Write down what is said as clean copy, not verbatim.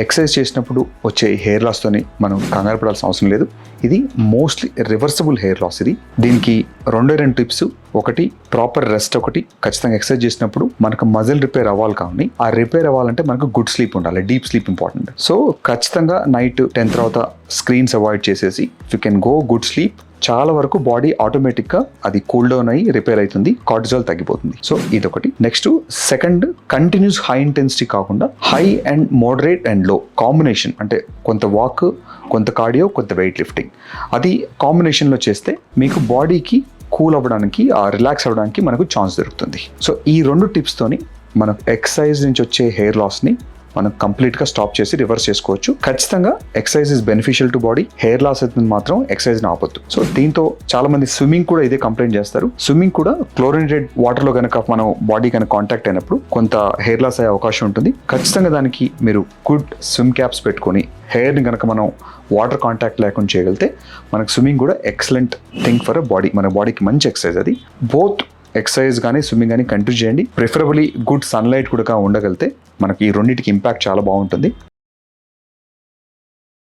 Exercise చేసినప్పుడు వచ్చే hair లాస్తోని మనం కంగారు పడాల్సిన అవసరం లేదు. ఇది మోస్ట్లీ రివర్సిబుల్ హెయిర్ లాస్. దీనికి రెండు టిప్స్. ఒకటి ప్రాపర్ రెస్ట్. ఒకటి ఖచ్చితంగా ఎక్సర్సైజ్ చేసినప్పుడు మనకు మజిల్ రిపేర్ అవ్వాలి. కానీ ఆ రిపేర్ అవ్వాలంటే మనకు గుడ్ స్లీప్ ఉండాలి. Deep sleep important. సో ఖచ్చితంగా నైట్ 10 తర్వాత స్క్రీన్స్ అవాయిడ్ చేసేసి you can go good sleep. చాలా వరకు బాడీ ఆటోమేటిక్గా అది కూల్ డౌన్ అయ్యి రిపేర్ అవుతుంది, కార్టిజాల్ తగ్గిపోతుంది. సో ఇదొకటి. Next second, continuous high intensity కాకుండా హై అండ్ మోడరేట్ అండ్ లో కాంబినేషన్. అంటే కొంత వాక్, కొంత కార్డియో, కొంత వెయిట్ లిఫ్టింగ్. అది కాంబినేషన్లో చేస్తే మీకు బాడీకి కూల్ అవ్వడానికి, రిలాక్స్ అవ్వడానికి మనకు ఛాన్స్ దొరుకుతుంది. సో ఈ 2 టిప్స్తోని మనం ఎక్సర్సైజ్ నుంచి వచ్చే హెయిర్ లాస్ని మనం కంప్లీట్గా స్టాప్ చేసి రివర్స్ చేసుకోవచ్చు. ఖచ్చితంగా exercise is beneficial to body. Hair loss అయితే మాత్రం ఎక్సర్సైజ్ని ఆపొద్దు. సో దీంతో చాలా మంది స్విమ్మింగ్ కూడా ఇదే కంప్లైంట్ చేస్తారు. స్విమ్మింగ్ కూడా క్లోరినేటెడ్ వాటర్లో కనుక మనం బాడీ కనుక కాంటాక్ట్ అయినప్పుడు కొంత హెయిర్ లాస్ అయ్యే అవకాశం ఉంటుంది. ఖచ్చితంగా దానికి మీరు గుడ్ స్విమ్ క్యాప్స్ పెట్టుకొని హెయిర్ని కనుక మనం వాటర్ కాంటాక్ట్ లేకుండా చేయగలిగితే మనకు స్విమ్మింగ్ కూడా excellent thing for a body. మన బాడీకి మంచి ఎక్సర్సైజ్ అది. బోత్ ఎక్సర్సైజ్ కానీ స్విమ్మింగ్ కానీ కంటిన్యూ చేయండి. ప్రిఫరబుల్లీ గుడ్ సన్లైట్ కూడా ఉండగలిగితే మనకి ఈ రెండింటికి ఇంపాక్ట్ చాలా బాగుంటుంది.